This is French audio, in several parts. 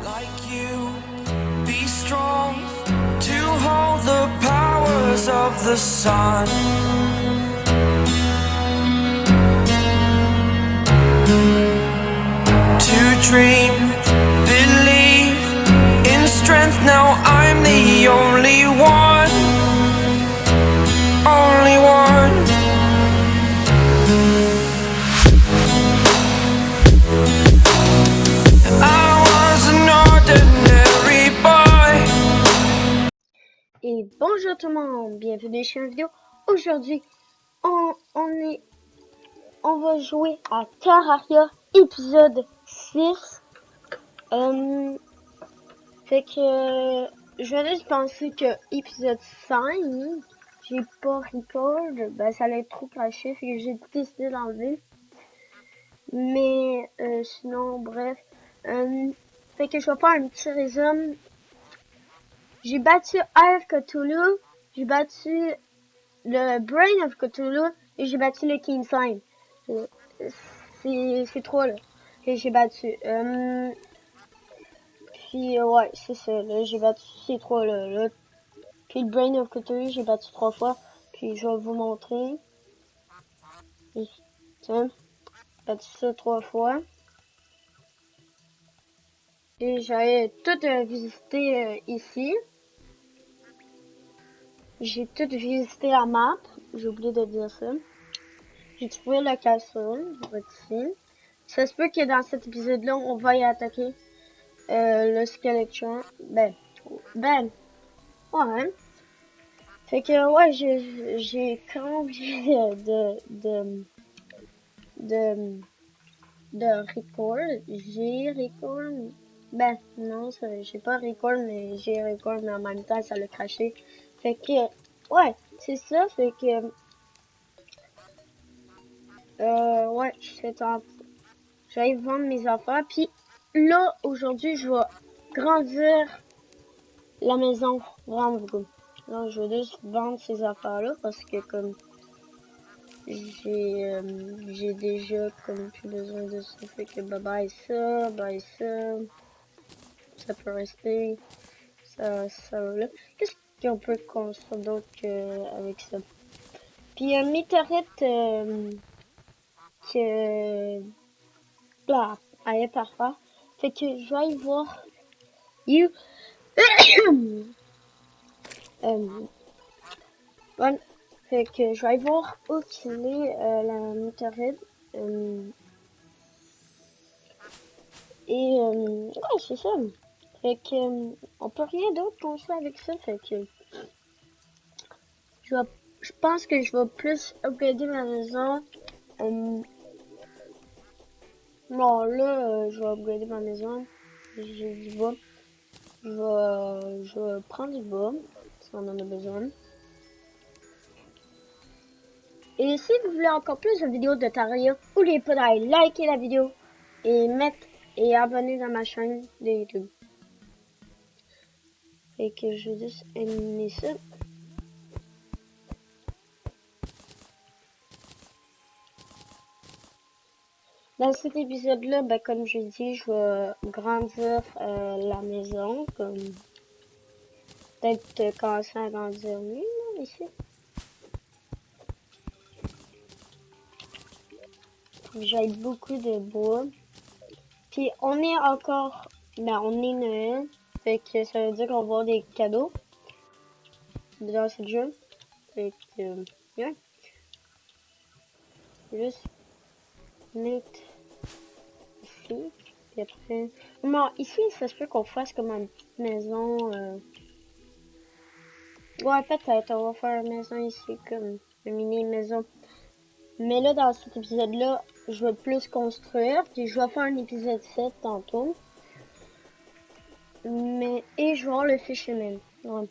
Like you, be strong to hold the powers of the sun. To dream, believe in strength. Now I'm the only one, only one. I was an ordinary boy. Et bonjour tout le monde, bienvenue sur une vidéo. Aujourd'hui, on va jouer à Terraria épisode 6. Fait que je venais de penser que épisode 5, j'ai pas record, ben ça allait être trop caché, fait que j'ai décidé d'enlever. Mais sinon, bref, fait que je vais faire un petit résumé. J'ai battu Eye of Cthulhu, j'ai battu le Brain of Cthulhu et j'ai battu le King Sign. C'est trois là que j'ai battu. Puis ouais, c'est ça. Là, j'ai battu ces trois là. Puis le Brain of Cthulhu, j'ai battu 3 fois. Puis je vais vous montrer. Tiens, j'ai battu ça 3 fois. Et j'avais tout visité ici. J'ai tout visité la map. J'ai oublié de dire ça. J'ai trouvé le castle. Ici. Ça se peut que dans cet épisode-là, on va y attaquer le Skeleton. Ben, ouais. Fait que, ouais, j'ai quand oublié de record. J'ai record. Ben, non, j'ai pas record, mais j'ai record, mais en même temps, ça l'a craché. Fait que, ouais, c'est ça, fait que, ouais, j'allais vendre mes affaires, puis là, aujourd'hui, je vais grandir la maison, vraiment beaucoup. Non, je vais juste vendre ces affaires-là, parce que, comme, j'ai déjà, comme, plus besoin de ça, fait que, bye ça, ça peut rester, ça là. Qu'est-ce qu'on peut construire d'autre avec ça? Puis un météorite que là, allait parfois. Fait que je vais aller voir you. Bon, fait que je vais aller voir où qu'il est la météorite. Et ouais, c'est ça. Fait que on peut rien d'autre construire avec ça. Fait que je pense que je vais plus upgrader ma maison. Bon, là, je vais upgrader ma maison. J'ai du bois. Je vais prendre du bois, si on en a besoin. Et si vous voulez encore plus de vidéos de Terraria, n'oubliez pas d'aller liker la vidéo et abonner dans ma chaîne de YouTube. Et que je vais juste aimer ça. Dans cet épisode-là, ben, comme je dis, je vais grandir la maison, comme peut-être commencer à grandir mieux, là, ici. J'ai beaucoup de bois. Puis on est encore, ben on est Noël, fait que ça veut dire qu'on va avoir des cadeaux dans ce jeu. Fait que, yeah. Juste mettre ici, puis après, non, ici ça se peut qu'on fasse comme une petite maison. Ouais, peut-être on va faire une maison ici comme une mini maison. Mais là dans cet épisode-là, je vais plus construire, puis je vais faire un épisode 7 tantôt. Et je vais voir le fisherman. Ouais.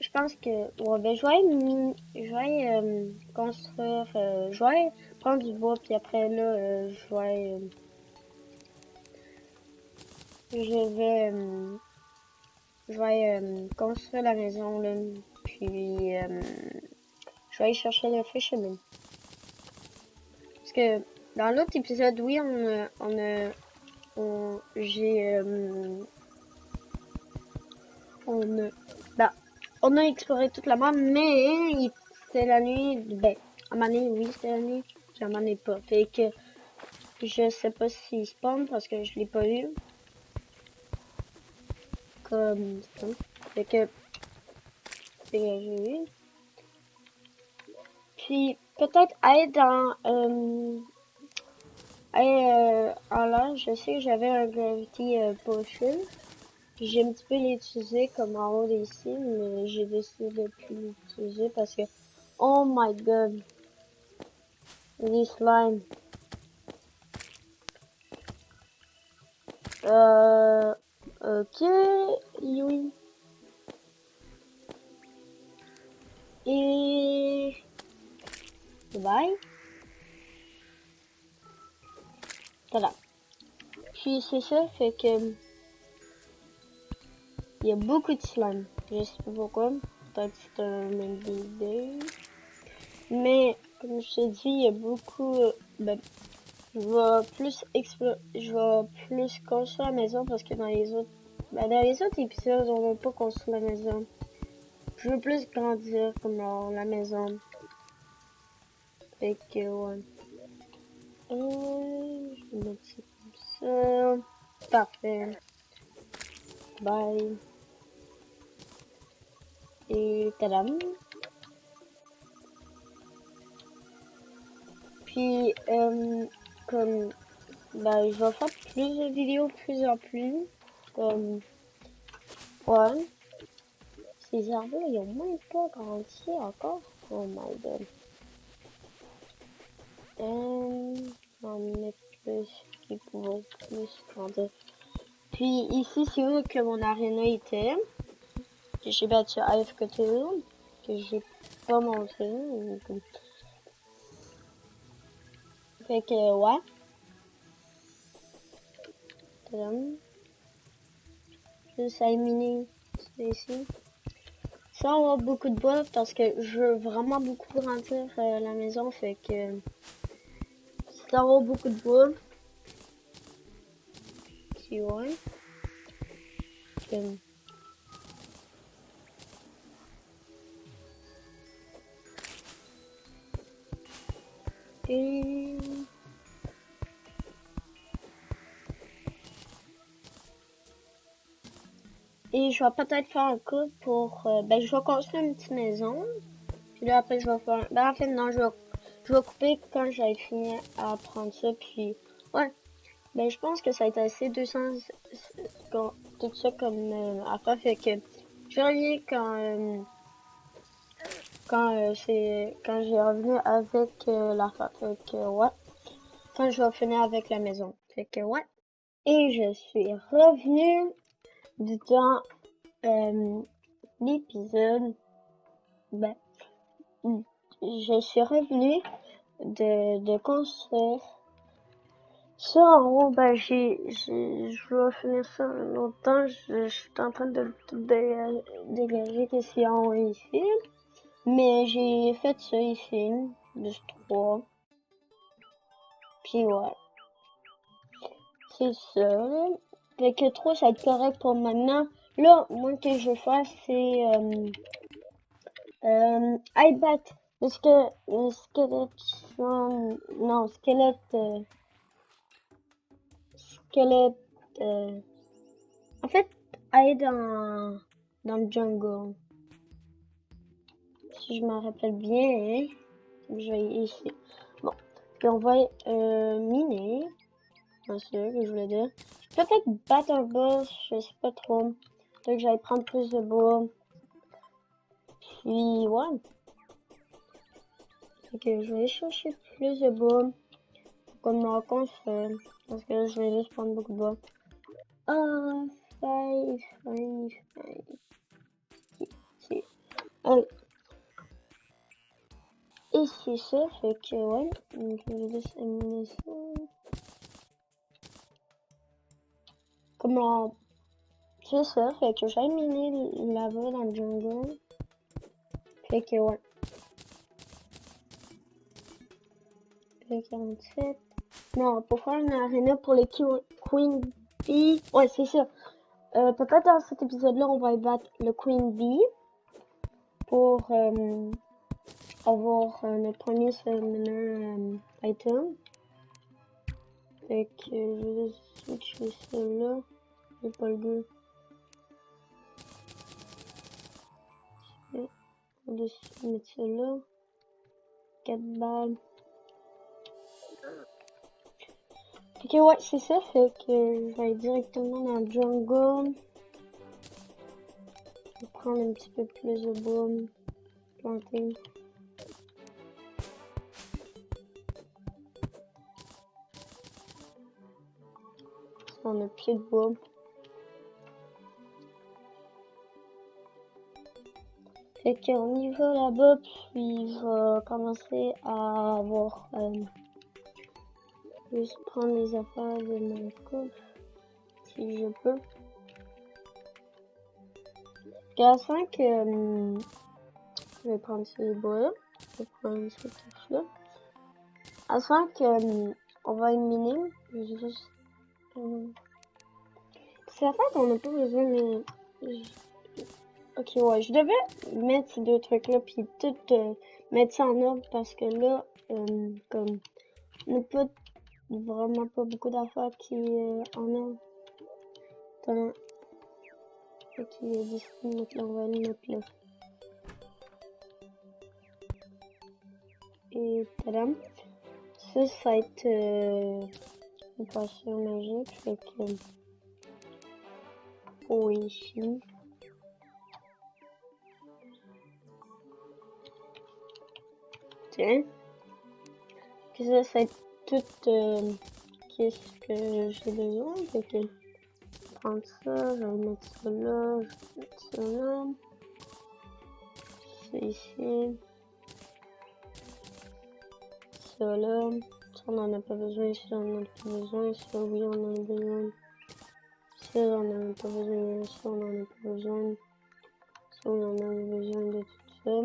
Je pense que ouais, ben, je vais construire, je vais prendre du bois, puis après là, je vais construire la maison là, puis je vais aller chercher le fisherman. Parce que dans l'autre épisode, oui, on on a exploré toute la map, mais c'était la nuit, ben, à un moment donné, oui, c'était la nuit, puis à un moment donné pas. Fait que, je sais pas s'il spawn parce que je l'ai pas vu. Comme ça. Fait que j'ai vu. Puis, peut-être être en l'air, je sais que j'avais un Gravity Potion. J'ai un petit peu l'utilisé comme en haut ici, mais j'ai décidé de plus l'utiliser parce que, oh my god, les slimes. Ok, oui. Et bye. Voilà. Puis c'est ça, fait que il y a beaucoup de slime. Je sais pas pourquoi. Peut-être que c'est un même idée. Mais comme je t'ai dit, il y a beaucoup. Ben, je vais plus construire la maison parce que dans les autres épisodes, on va pas construire la maison. Je veux plus grandir comme dans la maison. Fait que ouais. Je vais mettre ça comme ça. Parfait. Bye. Et tadam. Puis, comme, bah, je vais faire plus de vidéos plus en plus. Comme, ouais. Ces arbres-là, ils ont même pas grandi encore. Oh my god. On va mettre plus, qui pourront plus grandir. Puis ici, c'est où que mon aréna était. Que j'ai battu AFK2. Que j'ai pas montré. Fait que, ouais. Tadam. Juste à éliminer ça ici. Ça, on va beaucoup de bois parce que je veux vraiment beaucoup grandir la maison. Fait que ça va beaucoup de bois. Si ouais. Et... Et je vais peut-être faire un coup pour... ben, je vais construire une petite maison. Puis là, après, je vais faire... Ben, en fait, non, je vais couper quand j'avais fini à prendre ça. Puis, ouais. Ben, je pense que ça a été assez 200... Tout ça comme affaire. Fait que je reviens quand j'ai revenu avec l'affaire. Fait que, ouais. Quand je vais finir avec la maison. Fait que, ouais. Et je suis revenue dans l'épisode, ben, je suis revenue de construire ça en haut. Ben, je vais finir ça un autre temps. Je suis en train de tout dégager ici en haut ici. Mais j'ai fait ça ici, juste 3. Puis ouais, c'est ça. Fait que 3, ça va être correct pour maintenant. Là, moi, ce que je vais faire, c'est iBat. Le squelette, non, squelette, en fait, aller dans le jungle. Si je me rappelle bien, hein. Je vais ici. Bon, puis on va miner. C'est ce que je voulais dire. Peut-être battre un boss, je sais pas trop. Peut-être que j'allais prendre plus de bois. Puis, ouais. Fait que je vais aller chercher plus de bois. Comme me construire. Parce que je vais juste prendre beaucoup de bois. Ah, five. Si. Allez. Et c'est ça, fait que, ouais. Donc, je vais laisser éliminer ça. Comment... C'est ça, fait que j'ai miné là-bas dans le jungle. Fait que ouais. Fait 47. Non, pour faire une arena pour les Queen Bee. Ouais, c'est ça. Peut-être dans cet épisode-là, on va battre le Queen Bee pour avoir notre premier summoner item. Fait que je vais juste switcher ça là. J'ai pas le goût. On va juste mettre ça là. 4 balles. Ok, ouais, c'est ça. Fait que je vais aller directement dans le jungle. Je vais prendre un petit peu plus de bois. Planter. On a plus de bois. Fait qu'on y va là-bas, puis je vais commencer à avoir... juste prendre les affaires de mon coffre, si je peux. À 5, je vais prendre ces bois-là. Je vais prendre cette touche-là. À 5, on va éliminer. Juste... c'est en fait, on n'a pas besoin, mais... Ok, ouais, je devais mettre ces deux trucs-là, puis tout mettre ça en ordre, parce que là, comme, on n'a pas vraiment pas beaucoup d'affaires qui en ordre. Attends. Ok, il y a des mettre là, on va le mettre là. Et tadam. Ça va être une potion magique, fait que... oh, ici. Tiens. Que ça va être tout qu'est-ce que j'ai besoin. Fait que je vais prendre ça, je vais mettre ça là, je vais mettre ça là. Ça ici. Ça là. Ça on en a pas besoin, ça on en a pas besoin, ça oui on en a besoin. Ça on en a pas besoin, ça on en a pas besoin. Ça on en a besoin de tout ça.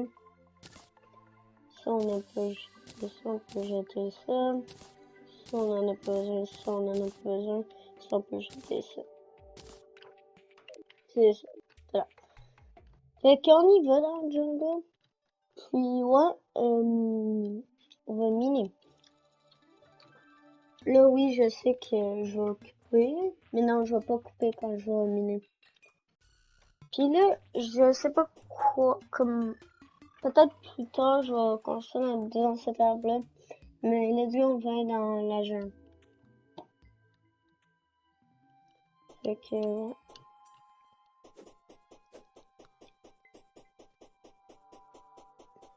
Ça on a pas jeté ça, on peut jeter ça. Ça on en a pas besoin, ça on en a pas besoin. Ça on peut jeter ça. C'est ça. Voilà. Fait qu'on y va dans le jungle. Puis ouais, on va miner. Là oui, je sais que je vais couper, mais non, je vais pas couper quand je vais miner. Puis là, je sais pas quoi, comme peut-être plus tard, je vais construire dans cette arbre-là, mais là, dit on va dans la jungle. Fait que ouais.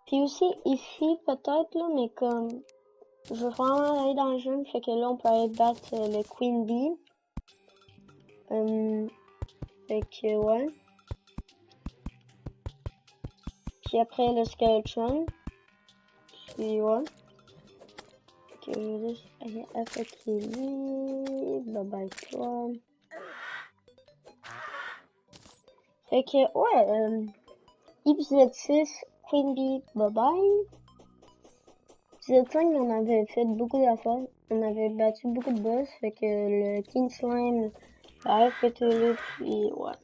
Puis aussi ici peut-être là, mais comme je veux vraiment aller dans le jungle, fait que là on peut aller battre le Queen Bee. Fait que ouais. Puis après le Skeleton. Puis ouais. Fait que je vais juste aller attaquer lui. Bye bye toi. Fait que ouais. Épisode 6, Queen Bee, bye bye. Épisode 5, on avait fait beaucoup d'affaires. On avait battu beaucoup de boss. Fait que le King Slime, la FPTE, puis ouais.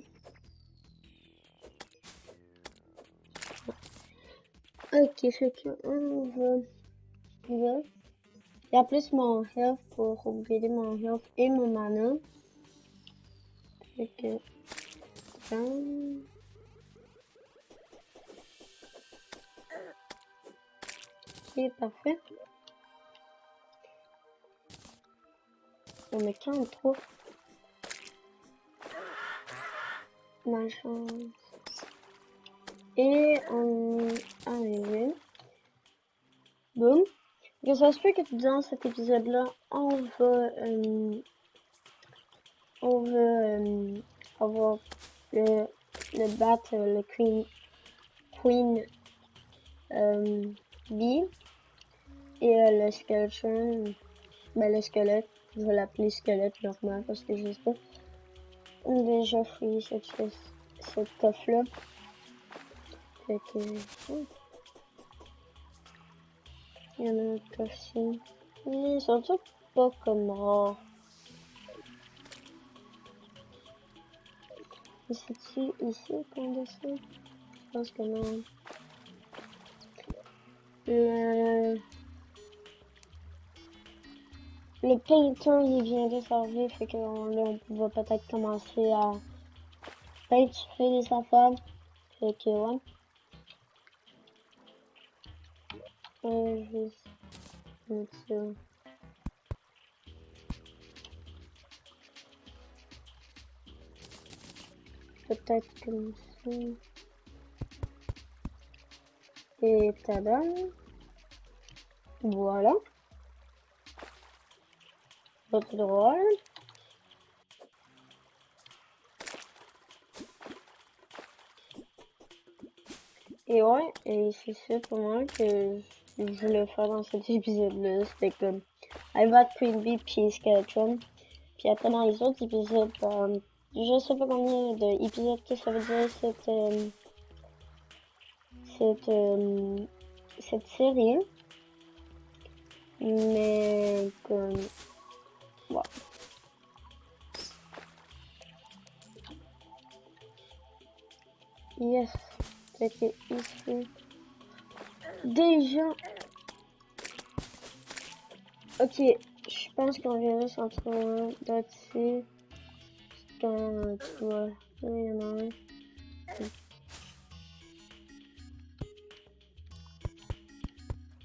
Ok, fait que on va. Il y a plus mon health pour upgrader mon health et mon mana. Fait que. Ok, parfait. On est 43. Ma chance. Et on est arrivé. Boum. Que ça se peut que dans cet épisode-là, on va avoir le battre le Queen Bee et le Skeleton. Ben le squelette, je vais l'appeler squelette normal parce que je sais pas. On a déjà fouillé cette coffre-là. Fait que... il y en a un coffre ici. Ils sont tous pas comme rare. C'est-tu ici qu'on descend? Je pense que non. Le painter, il vient de servir, fait que là, on va peut-être commencer à peinturer les affaires. Fait que, ouais. Juste mettre ça. Peut-être comme ça. Et tada. Voilà. Votre droit. Et ouais, et c'est ça pour moi que je voulais faire dans cet épisode-là. C'était comme Ivat, Queen Bee, puis Skeletron. Puis après dans les autres épisodes, je sais pas combien d'épisodes que ça veut dire cette série. Mais comme voilà. Yes. Fait que ici. Déjà. Ok, je pense qu'on verra sur un là-dessus. Quand tu vois. Il y en a un.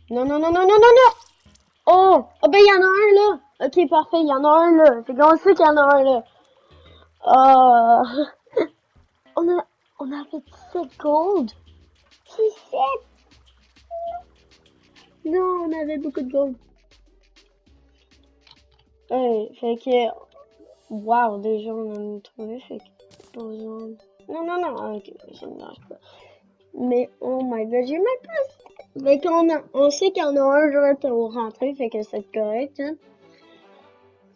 Non, non, non, non, non, non, non! Oh! Oh ben il y en a un là! Ok, parfait, il y en a un là. C'est qu'on sait qu'il y en a un là. On a, on a fait 17 gold. 17! Non, on avait beaucoup de gold. Fait que, wow, déjà on en a trouvé, fait que, pas besoin. Non, non, non, ok, ça me dérange pas. Mais, oh my god, j'ai même pas. Fait on sait qu'il y en a un, je vais au rentrer, fait que c'est correct, hein.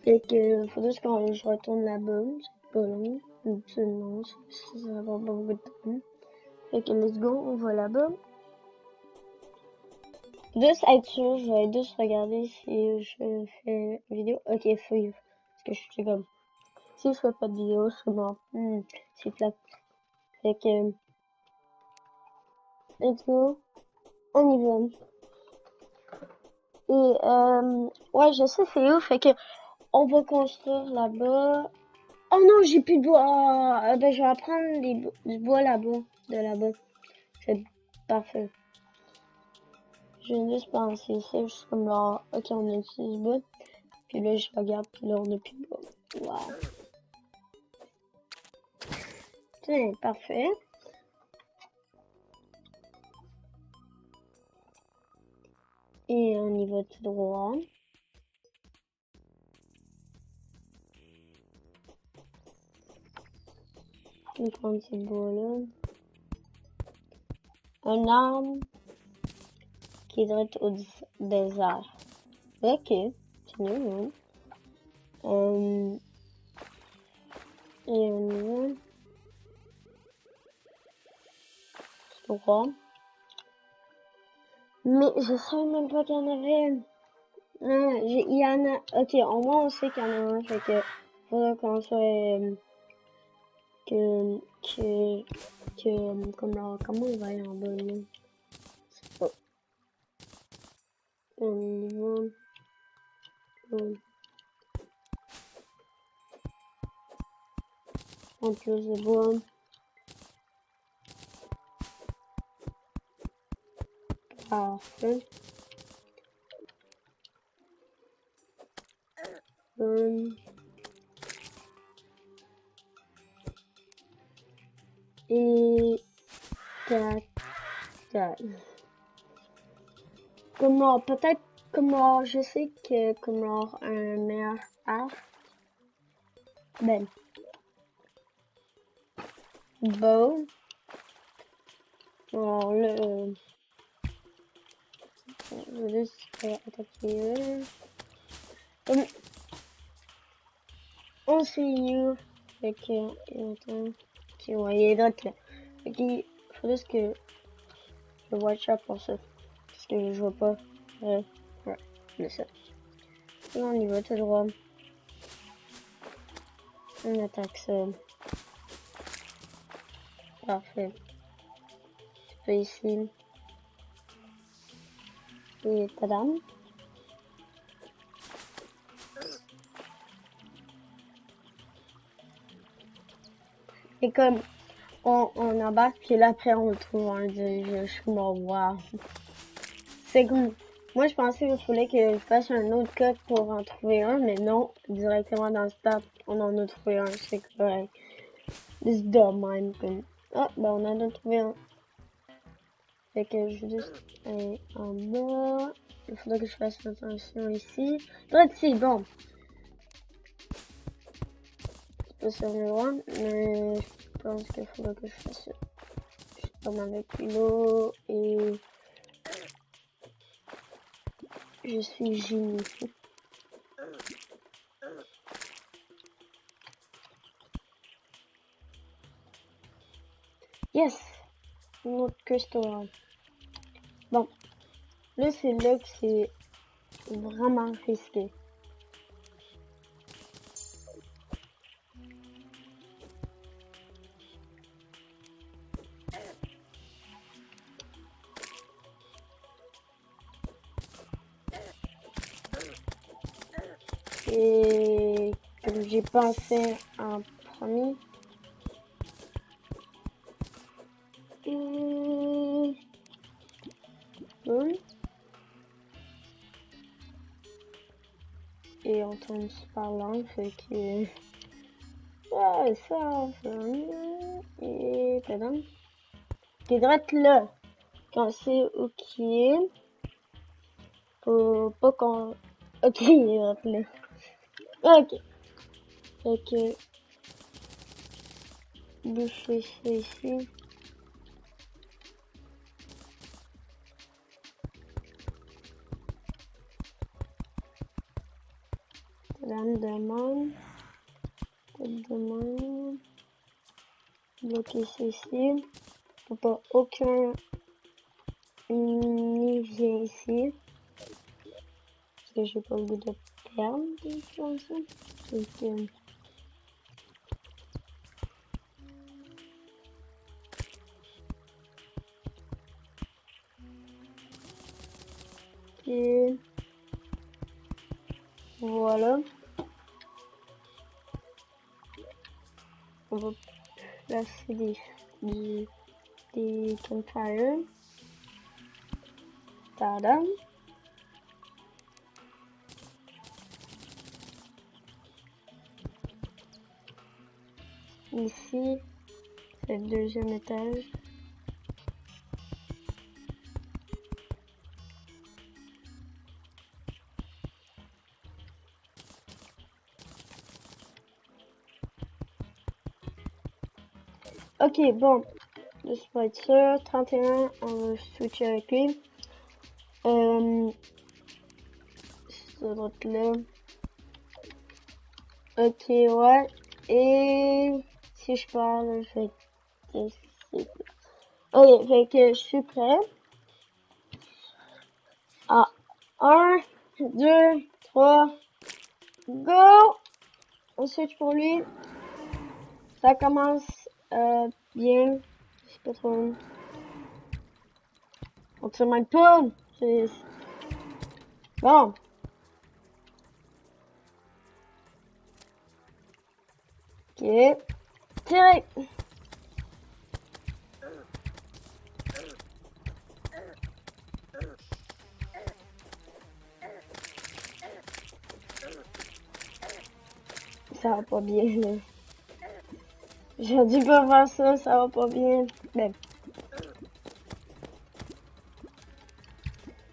Fait que, faut juste que je retourne là-bas, c'est pas long. Non, ça va pas beaucoup de temps. Fait que, let's go, on va là-bas. Juste être sûr, je vais juste regarder si je fais une vidéo. Ok, fouille. Parce que je suis comme. Si je fais pas de vidéo, c'est mort. C'est flat. Fait que. Let's go. On y va. Et ouais, je sais c'est où. Fait que on va construire là-bas. Oh non, j'ai plus de bois. Ben je vais prendre du bois là-bas. De là-bas. C'est parfait. Je viens juste penser ça, juste comme là. Ok, on a du bois. Puis là, je regarde, puis là, on a plus de bois. Wow. C'est parfait. Et on y va tout droit. On prend ce bois-là. Un arbre qui est au désert. Ok, c'est mieux, hein? Et on y va. Tout droit. Mais je savais même pas qu'il y en avait. Il y en a. Ok, au moins on sait qu'il y en a un. Fait que faudra qu'on soit. Comment on va aller en bas là? C'est pas. On y va. On pose le bois. Parfait. Et tac, tac. Comme peut-être comme je sais que comme un meilleur arc. Ben, bow. Alors là, je vais juste attaquer eux. Comme, on sait où. Fait que, attends. Ok, ouais, il est d'autres là. Fait qu'il faut juste que je watch out pour ça. Parce que je vois pas. Ouais, mais ça. Là, on y va tout droit. On attaque ça. Parfait. Tu peux ici. Et tadam. Et comme on embarque, puis là après on trouve un dieu, je suis mort, wow. C'est comme, moi je pensais qu'il fallait que je fasse un autre code pour en trouver un, mais non, directement dans le start, on en a trouvé un, c'est correct. C'est dumb même, comme, ah, ben on en a trouvé un. Fait que je vais juste aller en bas, il faudrait que je fasse attention ici. Droite ici, bon. C'est pas sur le loin, mais je pense qu'il faudrait que je fasse ça. Je tombe avec l'eau et je suis génie. Yes! Une autre crystal. Bon, là c'est là que c'est vraiment risqué. Et comme j'ai pensé en premier. Boum. Et on tombe super lent, fait que... Ouais, ça va. Et tadam. T'es droite là. Quand c'est ok. Faut pas qu'on... Ok, il est droite là. Ok. Fait que... Boucher ça ici. Tadam, demande. Demande. Bloquer ça ici. Faut pas aucun ni vient ici. Parce que j'ai pas le goût de perdre des choses comme ça. Donc, et voilà. On va placer des campfires. Tadam. Ici, c'est le deuxième étage. Ok, bon, juste pour être sûr, 31, on va switcher avec lui. Cette droite là. Ok, ouais. Et si je parle, je vais ok, fait que je suis prêt. Ah, 1, 2, 3, go! On switch pour lui. Ça commence bien. Je sais pas trop. On tire même pas. C'est... Bon. Ok. Tirez. Ça va pas bien, là. J'ai dû pas faire ça, ça va pas bien. Ben.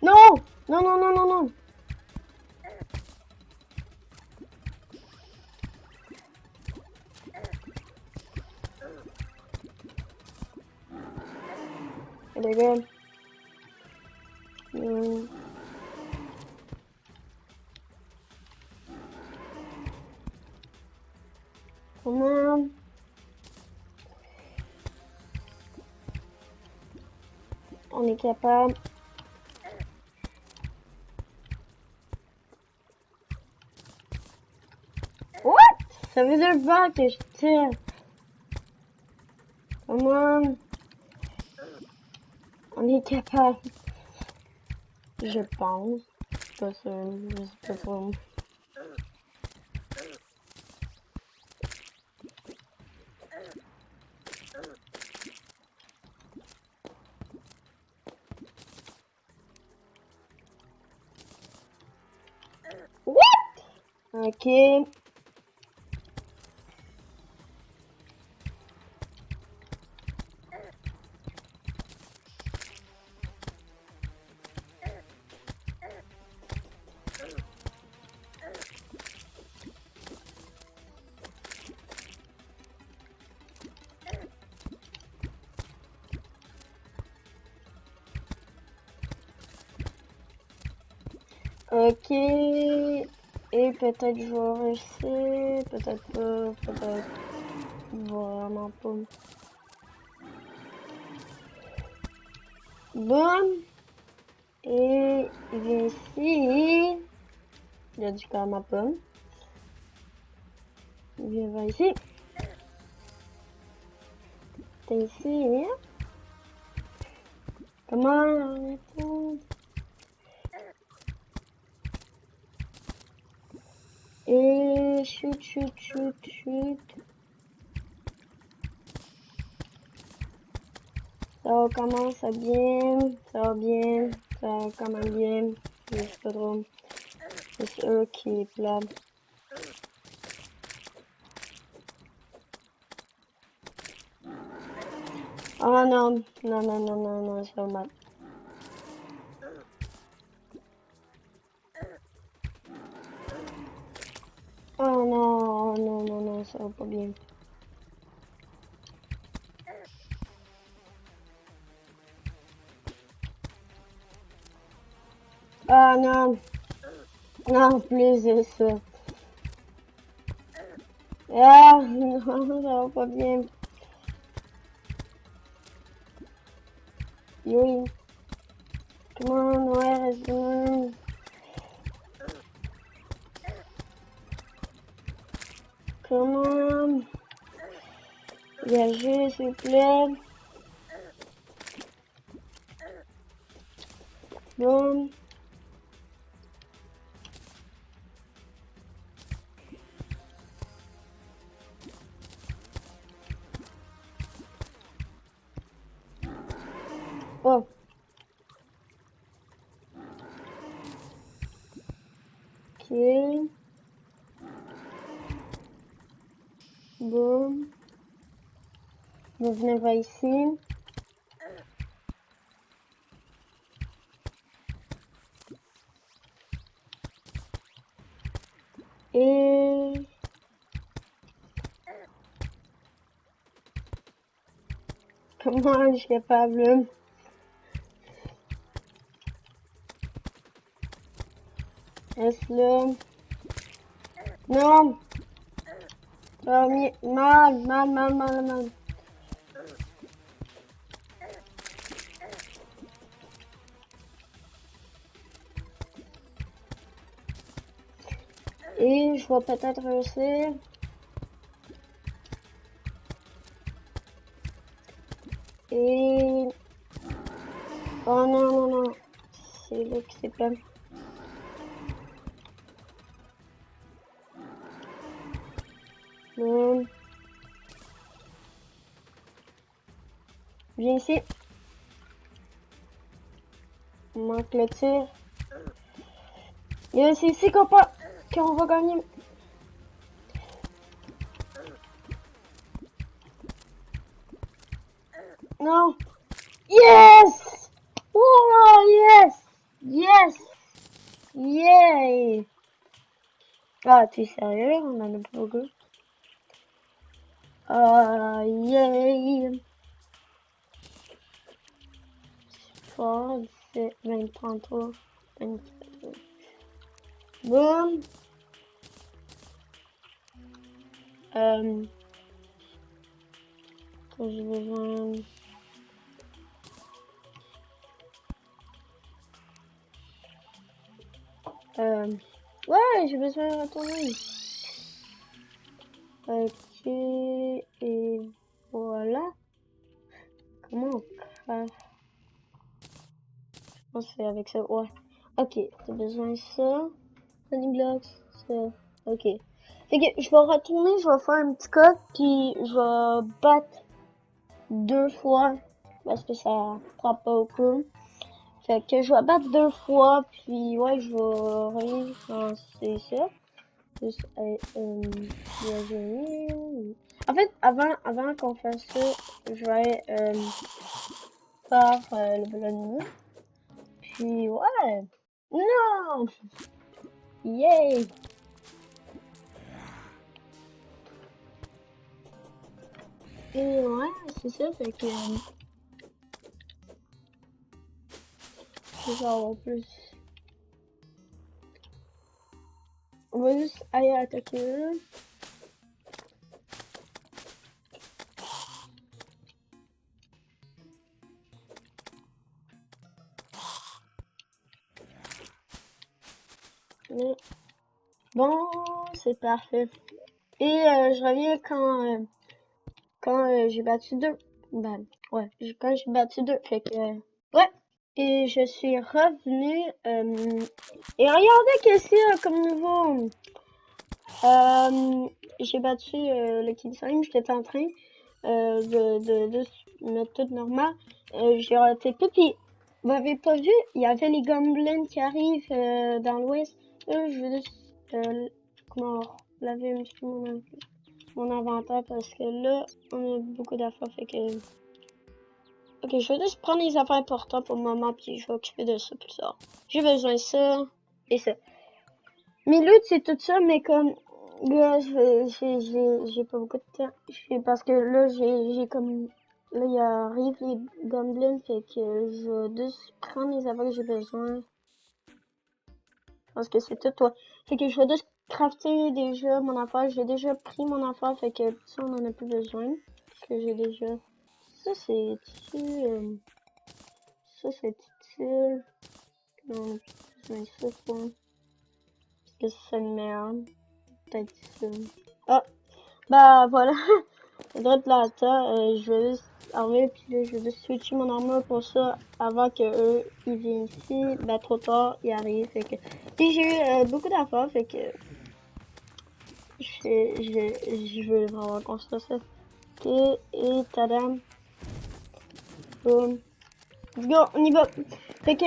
Non! Non, non, non, non, non! Les gars. Comment? On est capable. Ça fait 2 balles que je tire. Comment on est capable? Je pense. Pas sûr. Je sais pas trop. What? Ok. Ok. Et peut-être je vais réussir. Peut-être pas. Peut-être vraiment pas. Bon. Et il vient ici. Il a du cœur à ma pomme. Il vient vers ici. T'es ici. Comment? Et chut, chut, chut, chut. Ça commence à bien. Ça va bien. Ça va quand même bien. Je sais pas trop. C'est eux qui est plat. Oh non. Non, non, non, non, non, ça va mal. Oh non, non, non, non, ça va pas bien. Ah non. Non, plus de ça. Ah non, ça va pas bien. Oui. Come on, where is the moon? Come on. Dégagez, s'il vous plaît. Boum. Oh. Ok. Boum. Vous venez vers ici. Et... Comment je suis capable? Reste-le. Non! Ça va mal, mal, mal, mal, mal. Et je vais peut-être réussir. Et... Oh non, non, non. C'est là que c'est plein. Boum. Viens ici. On manque le tir. Et c'est ici qu'on va gagner. Non. Yes! Oh, yes! Yes! Yay! Ah, tu es sérieux? On en a pas beaucoup. Ah, yay! Fort, 17, 20, 33, 24. Boum! Que j'ai besoin. Ouais, j'ai besoin de retourner. Ok, et voilà. Comment on craft? Je pense que c'est avec ça, ouais. Ok, t'as besoin de ça. Honey blocks, ça. Ok. Fait que je vais retourner, je vais faire un petit code, puis je vais battre 2 fois, parce que ça prend pas au coup. Fait que je vais battre 2 fois, puis ouais, je vais relancer ça. Juste, en fait, avant qu'on fasse ça, je vais faire le ballon. Puis ouais. Non! Yay! Et ouais, c'est ça, fait que je vais avoir plus. On va juste aller attaquer eux. Mais bon, c'est parfait. Et je reviens quand j'ai battu 2. Ben, ouais, quand j'ai battu 2. Fait que, ouais. Et je suis revenue. Et regardez qu'est-ce qu'il y a comme nouveau. J'ai battu le King Slime. J'étais en train de mettre tout normal. J'ai raté tout. Puis, vous m'avez pas vu, il y avait les Gomblins qui arrivent dans l'ouest. Je veux juste comment laver un petit peu mon inventaire parce que là, on a beaucoup d'affaires. Fait que. Ok, je vais juste prendre les affaires importantes pour le moment, puis je vais occuper de ça plus tard. J'ai besoin de ça et ça. Mes luttes, c'est tout ça, mais comme là, j'ai pas beaucoup de temps. Parce que là, j'ai comme là, il arrive les Gomblins, fait que je vais juste prendre les affaires que j'ai besoin. Parce que c'est tout, toi. Fait que je vais juste crafter déjà mon affaire. J'ai déjà pris mon affaire, fait que ça, on en a plus besoin. Parce que j'ai déjà. Ça, c'est utile. Ça, c'est utile. Non, mais ça, quoi. Parce que c'est une merde. Peut-être ça. Ah! Bah, voilà. Direct là, attends, je vais juste arriver, puis là, je vais juste switcher mon armure pour ça avant que eux ils viennent ici. Bah, trop tard, ils arrivent, fait que. Puis j'ai eu beaucoup d'affaires, fait que. Je veux vraiment construire ça. Ok, et tadam. Boom. Let's go, on y va. Fait que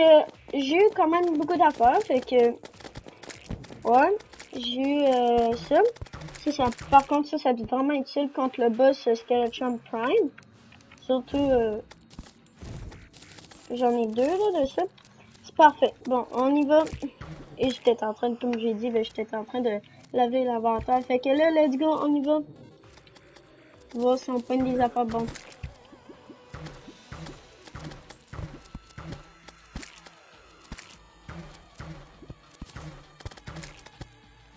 j'ai eu quand même beaucoup d'affaires, fait que. Ouais, j'ai eu ça. Ça. Par contre, ça va être vraiment utile contre le boss Skeleton Prime. Surtout, j'en ai 2 là de ça. C'est parfait. Bon, on y va. Et j'étais en train de, comme j'ai dit, ben, j'étais en train de laver l'inventaire. Fait que là, let's go, on y va. Voir si on pointe des affaires bon.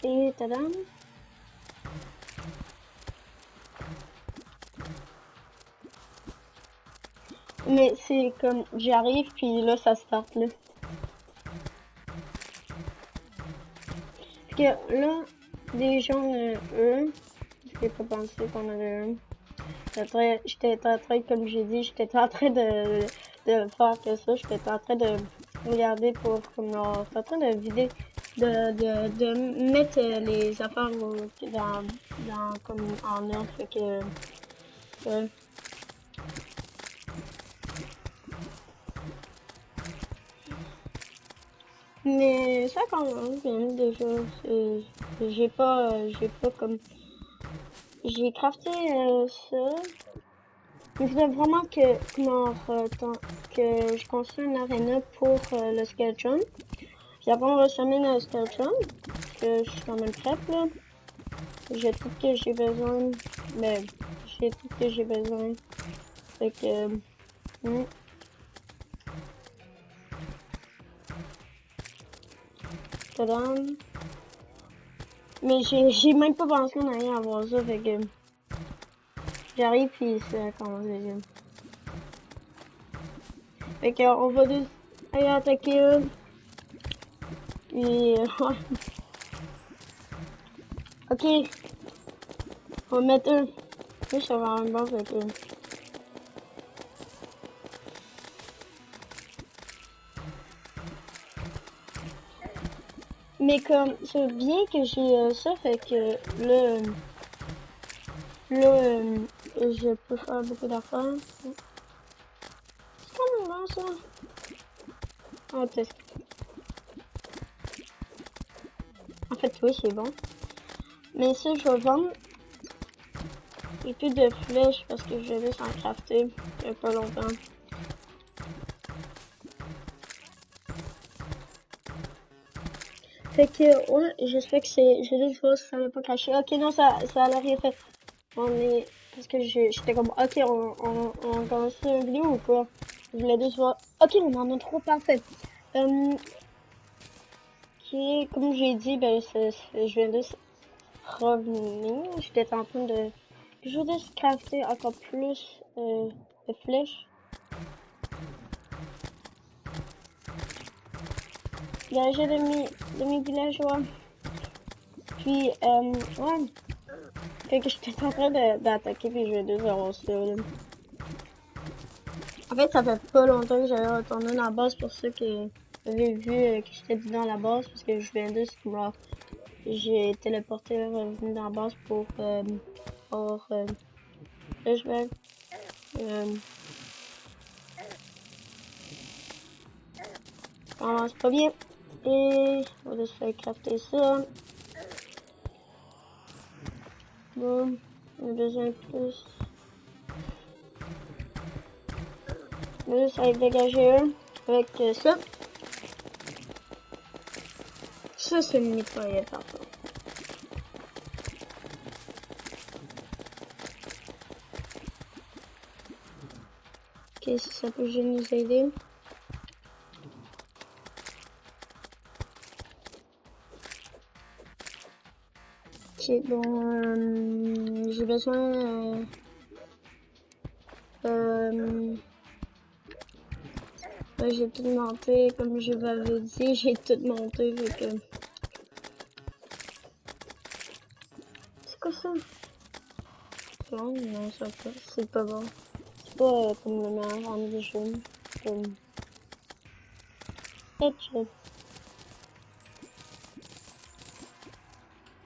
Et tadam. Mais c'est comme, j'arrive, puis là, ça start là. Fait que là, des gens, eux, j'ai pas pensé qu'on avait un. J'étais en train, comme j'ai dit, j'étais en train de faire que ça. J'étais en train de regarder pour, comme, j'étais en train de vider, de mettre les affaires dans comme, en ordre. Fait que, mais ça commence bien déjà. J'ai pas comme, j'ai crafté ça. Il faudrait vraiment que je construise une arena pour le Skeleton. Puis après on va semer le Skeleton. Parce que je suis quand même prête là. J'ai tout ce que j'ai besoin. Mais j'ai tout ce que j'ai besoin. Fait que. Tadam. Mais j'ai même pas pensé en aller avoir ça. Fait que. J'arrive puis ça commence déjà. Fait que on va juste aller attaquer eux. Puis ouais. Ok. On va mettre un. Oui, ça va avoir une base avec un. Mais comme, c'est bien que j'ai ça, fait que je peux faire beaucoup d'affaires. C'est quand même bon, ça. On va tester. En fait, oui, c'est bon. Mais ça, je vais vendre. J'ai plus de flèches parce que je vais juste en crafter. Il y a pas longtemps. Fait que, ouais, j'espère que j'ai juste voir si ça l'a pas craché. Ok, non, ça l'a rien fait. On est, parce que j'étais comme, ok, on commence une vidéo ou quoi? Je voulais juste voir. Ok, on en a trop parfait. Ok, comme j'ai dit, ben, je viens juste revenir. J'étais en train de, je veux juste crafter encore plus, de flèches. Villager de mes villageois. Puis, ouais. Fait que j'étais en train d'attaquer puis je vais 2-0 ça, là. En fait, ça fait pas longtemps que j'avais retourné dans la base pour ceux qui avaient vu que j'étais dans la base parce que je viens de moi. J'ai téléporté revenu dans la base pour là je vais commence pas bien et on va juste faire crafter ça. Bon, on a besoin de plus. Là, ça va dégager un avec ça. Ça, c'est une mitraillette, parfois. Ok, ça peut juste nous aider. Ok, bon, j'ai besoin... ouais, j'ai tout monté, comme je vous avais dit, j'ai tout monté, fait que... C'est quoi ça? Non, non, ça pas, c'est pas bon. C'est pas comme le meilleur arme du jeu. Comme... Headshot.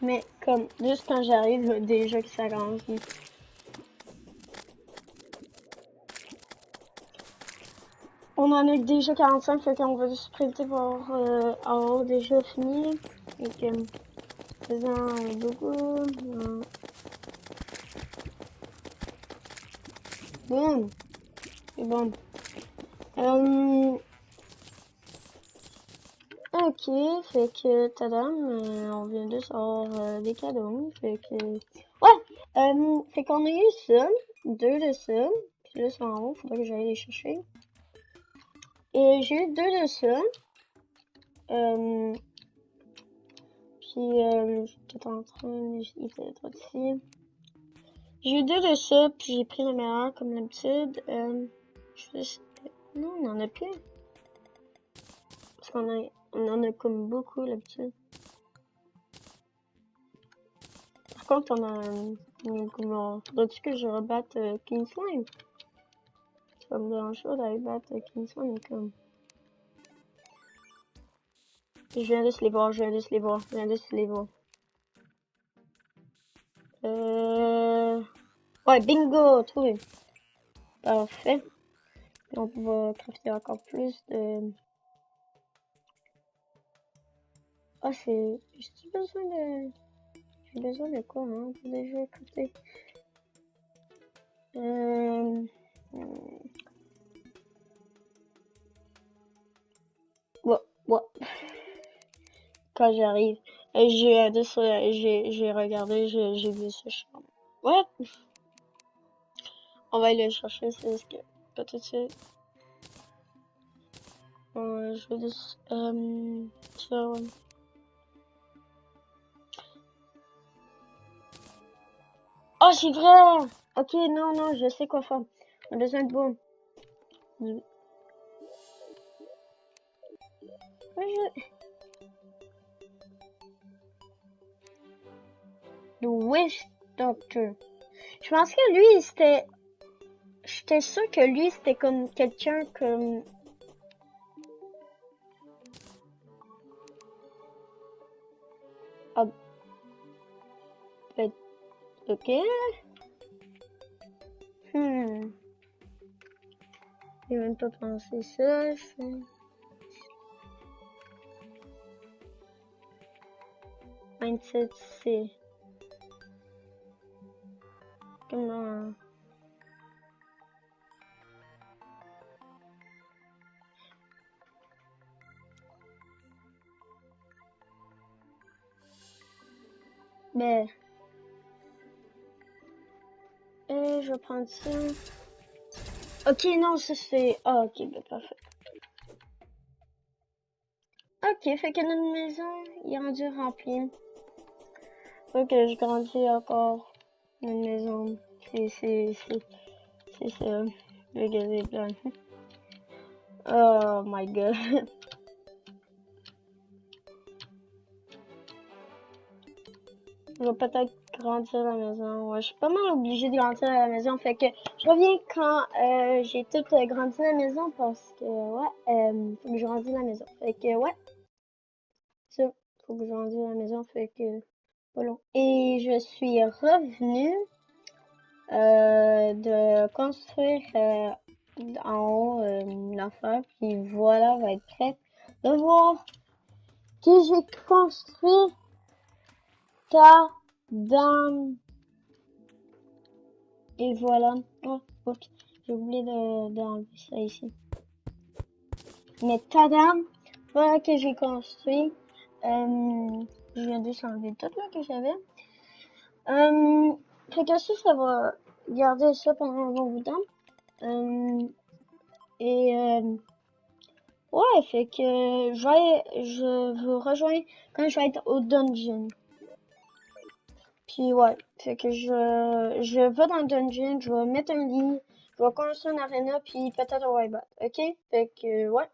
Mais comme, juste quand j'arrive, déjà que ça commence. On en a déjà 45, fait qu'on va juste sprinter pour avoir déjà fini. Et que, faisant beaucoup. Boum! C'est bon. Ok, fait que, tadam, on vient de sortir des cadeaux, fait que... Ouais! Fait qu'on a eu ça, 2 de ça, puis là, c'est en haut, faudrait que j'aille les chercher. Et j'ai eu 2 de ça, puis j'étais en train, il était trop ici. J'ai eu 2 de ça, puis j'ai pris le meilleur, comme d'habitude. Non, on en a plus. Parce on en a comme beaucoup, d'habitude. Par contre, faudrait-tu que je rebatte King Slime? Ça me dérange pas d'aller battre King Slime, mais comme... Je viens juste les voir, je viens juste les voir, je viens juste les voir. Ouais, bingo, trouvé. Parfait. Donc, on va crafter encore plus de... Ah, c'est... J'ai besoin de... J'ai besoin de quoi, hein, pour déjà crafter? Ouais, ouais. Quand j'arrive, j'ai regardé, j'ai vu ce champ. Ouais, on va aller le chercher, c'est ce que... Pas tout de suite. Je vais juste... ça, ouais. Oh, c'est vrai! Ok, non, non, je sais quoi faire. On a besoin de boum. Ouais, de wish. Docteur. Je pense que lui, c'était... J'étais sûre que lui, c'était comme quelqu'un comme... Ah, ok. J'ai même pas pensé ça. 27C. Comment... Ben... je vais prendre ça. Ok, non, ça c'est... Ah, ok, ben parfait. Ok, fait que notre maison est rendue remplie. Faut que je grandis encore notre maison. C'est ça. Le gaz est plein. Oh my god. Je vais peut-être grandir la maison. Ouais, je suis pas mal obligée de grandir la maison. Fait que je reviens quand j'ai tout grandi la maison parce que ouais, faut que je grandisse la maison. Fait que ouais, ça, faut que je grandisse la maison. Fait que pas long. Et je suis revenue de construire en haut l'affaire. Puis voilà, va être prête de voir que j'ai construit ta dame. Et voilà. Oh, oups, j'ai oublié d'enlever ça ici. Mais tadam, voilà que j'ai construit. Je viens juste enlever tout là que j'avais. Fait que ça va garder ça pendant un bon bout de temps. Ouais, fait que je vous rejoins quand je vais être au dungeon. Puis ouais, fait que je vais dans le dungeon, je vais mettre un lit, je vais construire une arena, puis peut-être un whiteboard, ok? Fait que ouais,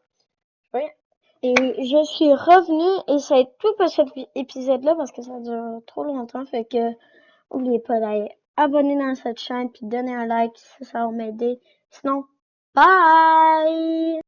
ouais. Et je suis revenue, et ça va être tout pour cet épisode-là, parce que ça dure trop longtemps, fait que n'oubliez pas d'aller abonner dans cette chaîne, puis donner un like, ça va m'aider. Sinon, bye!